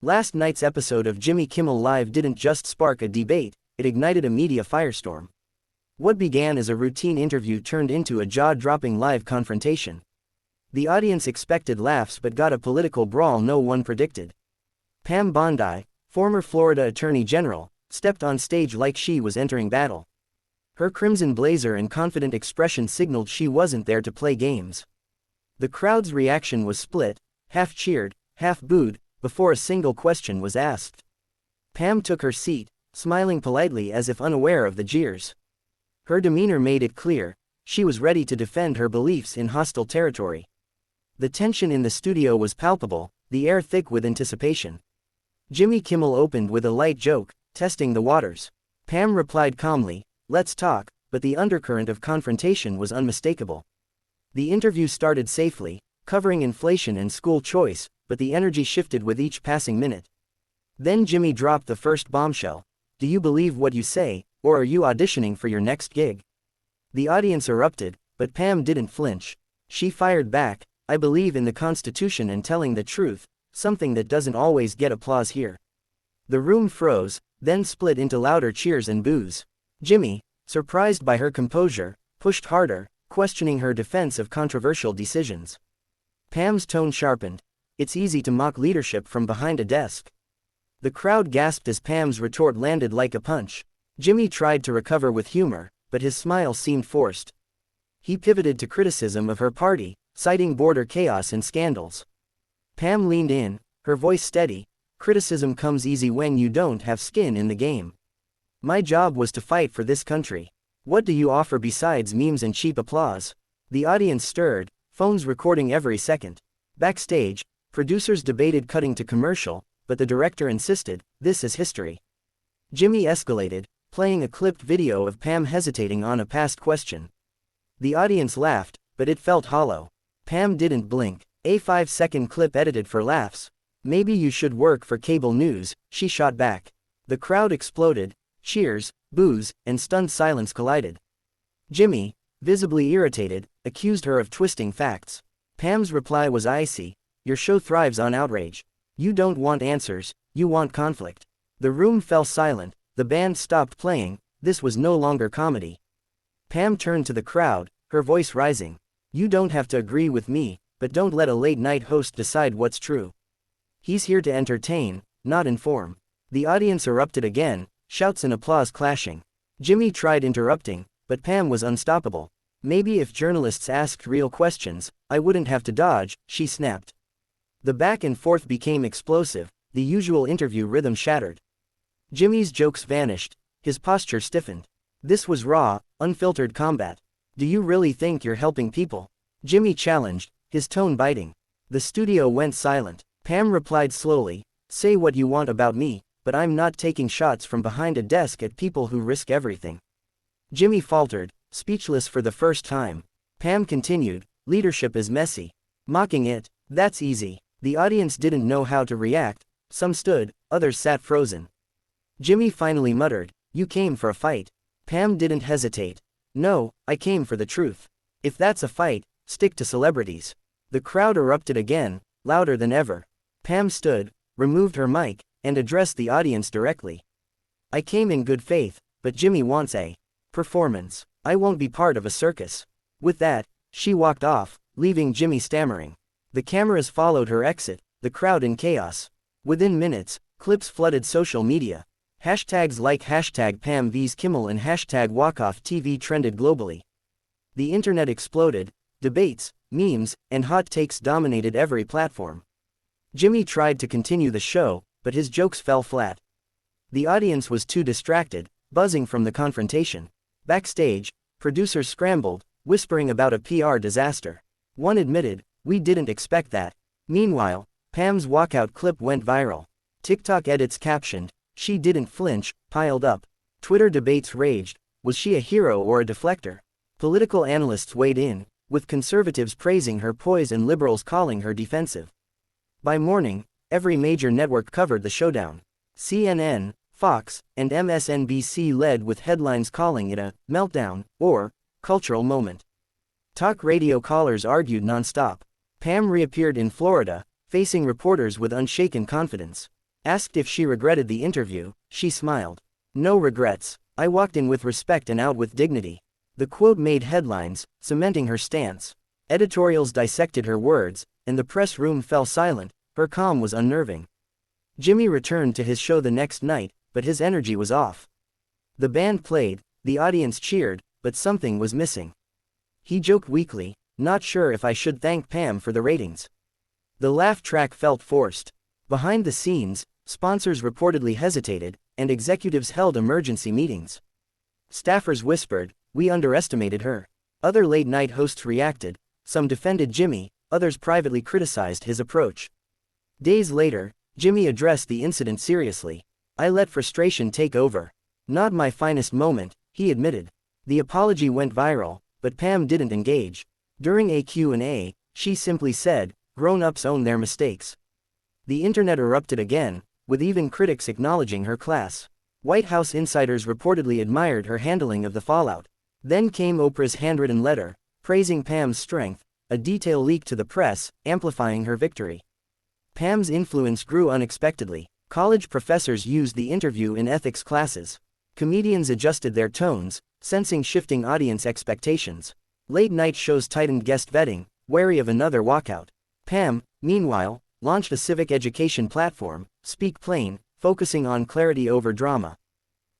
Last night's episode of Jimmy Kimmel Live didn't just spark a debate, it ignited a media firestorm. What began as a routine interview turned into a jaw-dropping live confrontation. The audience expected laughs but got a political brawl no one predicted. Pam Bondi, former Florida Attorney General, stepped on stage like she was entering battle. Her crimson blazer and confident expression signaled she wasn't there to play games. The crowd's reaction was split, half cheered, half booed, before a single question was asked. Pam took her seat, smiling politely as if unaware of the jeers. Her demeanor made it clear, she was ready to defend her beliefs in hostile territory. The tension in the studio was palpable, the air thick with anticipation. Jimmy Kimmel opened with a light joke, testing the waters. Pam replied calmly, "Let's talk," but the undercurrent of confrontation was unmistakable. The interview started safely, covering inflation and school choice, but the energy shifted with each passing minute. Then Jimmy dropped the first bombshell. "Do you believe what you say, or are you auditioning for your next gig?" The audience erupted, but Pam didn't flinch. She fired back, "I believe in the Constitution and telling the truth, something that doesn't always get applause here." The room froze, then split into louder cheers and boos. Jimmy, surprised by her composure, pushed harder, questioning her defense of controversial decisions. Pam's tone sharpened. "It's easy to mock leadership from behind a desk." The crowd gasped as Pam's retort landed like a punch. Jimmy tried to recover with humor, but his smile seemed forced. He pivoted to criticism of her party, citing border chaos and scandals. Pam leaned in, her voice steady. "Criticism comes easy when you don't have skin in the game. My job was to fight for this country. What do you offer besides memes and cheap applause?" The audience stirred, phones recording every second. Backstage, producers debated cutting to commercial, but the director insisted, "This is history." Jimmy escalated, playing a clipped video of Pam hesitating on a past question. The audience laughed, but it felt hollow. Pam didn't blink. A 5-second clip edited for laughs. "Maybe you should work for cable news," she shot back. The crowd exploded, cheers, boos, and stunned silence collided. Jimmy, visibly irritated, accused her of twisting facts. Pam's reply was icy, "Your show thrives on outrage. You don't want answers, you want conflict." The room fell silent, the band stopped playing, this was no longer comedy. Pam turned to the crowd, her voice rising. "You don't have to agree with me, but don't let a late-night host decide what's true. He's here to entertain, not inform." The audience erupted again, shouts and applause clashing. Jimmy tried interrupting, but Pam was unstoppable. "Maybe if journalists asked real questions, I wouldn't have to dodge," she snapped. The back and forth became explosive, the usual interview rhythm shattered. Jimmy's jokes vanished, his posture stiffened. This was raw, unfiltered combat. "Do you really think you're helping people?" Jimmy challenged, his tone biting. The studio went silent. Pam replied slowly, "Say what you want about me, but I'm not taking shots from behind a desk at people who risk everything." Jimmy faltered, speechless for the first time. Pam continued, "Leadership is messy. Mocking it, that's easy." The audience didn't know how to react, some stood, others sat frozen. Jimmy finally muttered, "You came for a fight." Pam didn't hesitate. "No, I came for the truth. If that's a fight, stick to celebrities." The crowd erupted again, louder than ever. Pam stood, removed her mic, and addressed the audience directly. "I came in good faith, but Jimmy wants a performance. I won't be part of a circus." With that, she walked off, leaving Jimmy stammering. The cameras followed her exit, the crowd in chaos. Within minutes, clips flooded social media. Hashtags like #Pam vs Kimmel and #WalkoutTV trended globally. The internet exploded, debates, memes, and hot takes dominated every platform. Jimmy tried to continue the show, but his jokes fell flat. The audience was too distracted, buzzing from the confrontation. Backstage, producers scrambled, whispering about a PR disaster. One admitted, "We didn't expect that." Meanwhile, Pam's walkout clip went viral. TikTok edits captioned, "She didn't flinch," piled up. Twitter debates raged, was she a hero or a deflector? Political analysts weighed in, with conservatives praising her poise and liberals calling her defensive. By morning, every major network covered the showdown. CNN, Fox, and MSNBC led with headlines calling it a meltdown or cultural moment. Talk radio callers argued nonstop. Pam reappeared in Florida, facing reporters with unshaken confidence. Asked if she regretted the interview, she smiled. "No regrets. I walked in with respect and out with dignity." The quote made headlines, cementing her stance. Editorials dissected her words, and the press room fell silent. Her calm was unnerving. Jimmy returned to his show the next night, but his energy was off. The band played, the audience cheered, but something was missing. He joked weakly, "Not sure if I should thank Pam for the ratings." The laugh track felt forced. Behind the scenes, sponsors reportedly hesitated, and executives held emergency meetings. Staffers whispered, "We underestimated her." Other late-night hosts reacted. Some defended Jimmy, others privately criticized his approach. Days later, Jimmy addressed the incident seriously. "I let frustration take over. Not my finest moment," he admitted. The apology went viral, but Pam didn't engage. During a Q&A, she simply said, "Grown-ups own their mistakes." The internet erupted again, with even critics acknowledging her class. White House insiders reportedly admired her handling of the fallout. Then came Oprah's handwritten letter, praising Pam's strength, a detail leaked to the press, amplifying her victory. Pam's influence grew unexpectedly. College professors used the interview in ethics classes. Comedians adjusted their tones, sensing shifting audience expectations. Late-night shows tightened guest vetting, wary of another walkout. Pam, meanwhile, launched a civic education platform, Speak Plain, focusing on clarity over drama.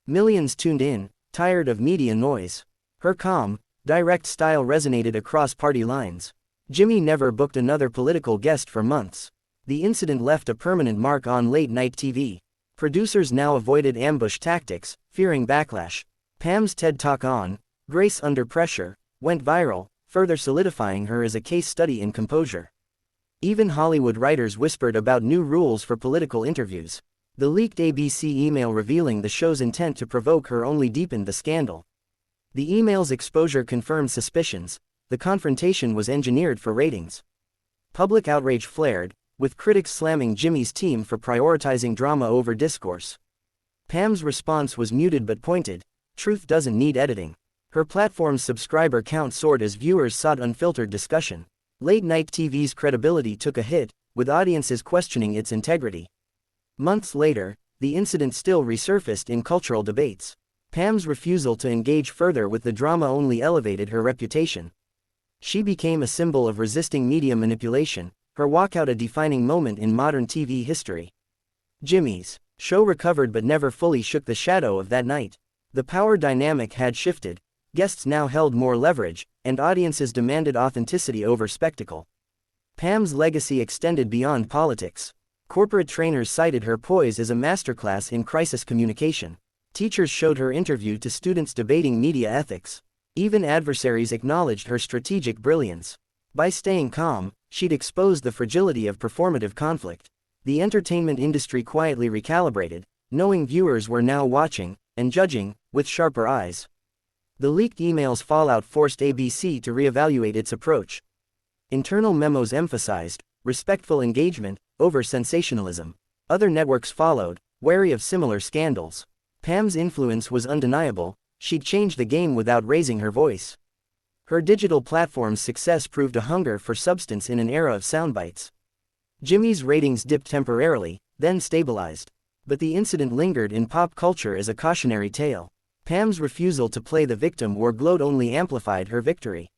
Millions tuned in, tired of media noise. Her calm, direct style resonated across party lines. Jimmy never booked another political guest for months. The incident left a permanent mark on late-night TV. Producers now avoided ambush tactics, fearing backlash. Pam's TED Talk on "Grace Under Pressure" went viral, further solidifying her as a case study in composure. Even Hollywood writers whispered about new rules for political interviews. The leaked ABC email revealing the show's intent to provoke her only deepened the scandal. The email's exposure confirmed suspicions. The confrontation was engineered for ratings. Public outrage flared, with critics slamming Jimmy's team for prioritizing drama over discourse. Pam's response was muted but pointed. Truth doesn't need editing. Her platform's subscriber count soared as viewers sought unfiltered discussion. Late-night TV's credibility took a hit, with audiences questioning its integrity. Months later, the incident still resurfaced in cultural debates. Pam's refusal to engage further with the drama only elevated her reputation. She became a symbol of resisting media manipulation, her walkout a defining moment in modern TV history. Jimmy's show recovered but never fully shook the shadow of that night. The power dynamic had shifted, guests now held more leverage, and audiences demanded authenticity over spectacle. Pam's legacy extended beyond politics. Corporate trainers cited her poise as a masterclass in crisis communication. Teachers showed her interview to students debating media ethics. Even adversaries acknowledged her strategic brilliance. By staying calm, she'd exposed the fragility of performative conflict. The entertainment industry quietly recalibrated, knowing viewers were now watching, and judging, with sharper eyes. The leaked emails fallout forced ABC to reevaluate its approach. Internal memos emphasized respectful engagement over sensationalism. Other networks followed, wary of similar scandals. Pam's influence was undeniable. She'd changed the game without raising her voice. Her digital platform's success proved a hunger for substance in an era of soundbites. Jimmy's ratings dipped temporarily, then stabilized. But the incident lingered in pop culture as a cautionary tale. Pam's refusal to play the victim or gloat only amplified her victory.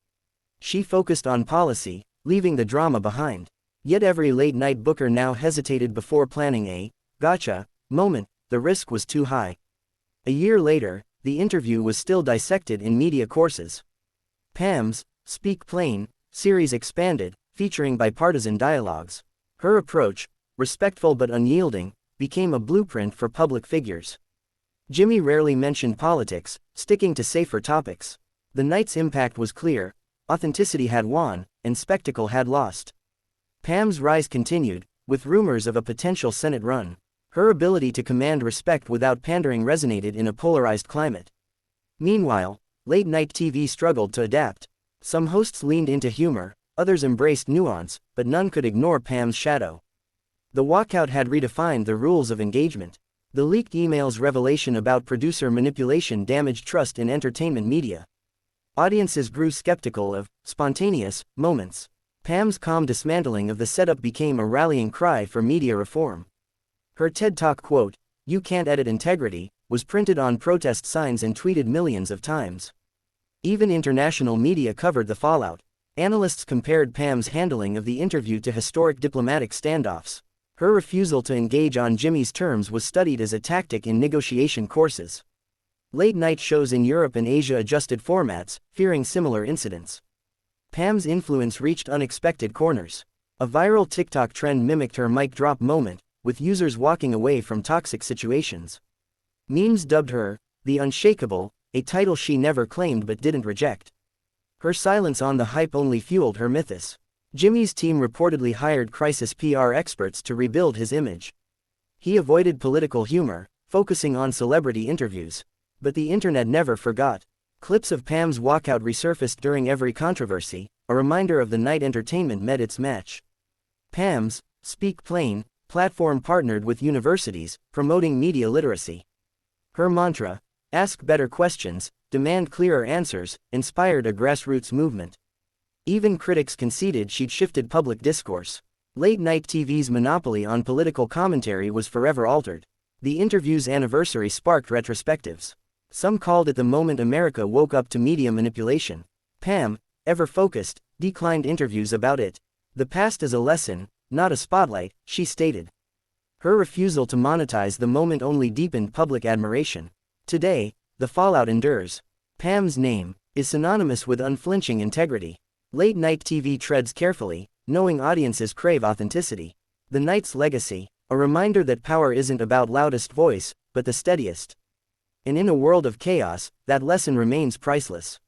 She focused on policy, leaving the drama behind. Yet every late-night booker now hesitated before planning a "gotcha" moment. The risk was too high. A year later, the interview was still dissected in media courses. Pam's Speak Plain series expanded, featuring bipartisan dialogues. Her approach, respectful but unyielding, became a blueprint for public figures. Jimmy rarely mentioned politics, sticking to safer topics. The night's impact was clear: authenticity had won, and spectacle had lost. Pam's rise continued, with rumors of a potential Senate run. Her ability to command respect without pandering resonated in a polarized climate. Meanwhile, late-night TV struggled to adapt. Some hosts leaned into humor, others embraced nuance, but none could ignore Pam's shadow. The walkout had redefined the rules of engagement. The leaked emails' revelation about producer manipulation damaged trust in entertainment media. Audiences grew skeptical of spontaneous moments. Pam's calm dismantling of the setup became a rallying cry for media reform. Her TED Talk quote, "You can't edit integrity," was printed on protest signs and tweeted millions of times. Even international media covered the fallout. Analysts compared Pam's handling of the interview to historic diplomatic standoffs. Her refusal to engage on Jimmy's terms was studied as a tactic in negotiation courses. Late-night shows in Europe and Asia adjusted formats, fearing similar incidents. Pam's influence reached unexpected corners. A viral TikTok trend mimicked her mic drop moment, with users walking away from toxic situations. Memes dubbed her, "the Unshakable," a title she never claimed but didn't reject. Her silence on the hype only fueled her mythos. Jimmy's team reportedly hired crisis PR experts to rebuild his image. He avoided political humor, focusing on celebrity interviews. But the internet never forgot. Clips of Pam's walkout resurfaced during every controversy, a reminder of the night entertainment met its match. Pam's Speak Plain platform partnered with universities, promoting media literacy. Her mantra, "Ask better questions, demand clearer answers," inspired a grassroots movement. Even critics conceded she'd shifted public discourse. Late-night TV's monopoly on political commentary was forever altered. The interview's anniversary sparked retrospectives. Some called it the moment America woke up to media manipulation. Pam, ever focused, declined interviews about it. "The past is a lesson, not a spotlight," she stated. Her refusal to monetize the moment only deepened public admiration. Today, the fallout endures. Pam's name is synonymous with unflinching integrity. Late-night TV treads carefully, knowing audiences crave authenticity. The night's legacy, a reminder that power isn't about loudest voice, but the steadiest. And in a world of chaos, that lesson remains priceless.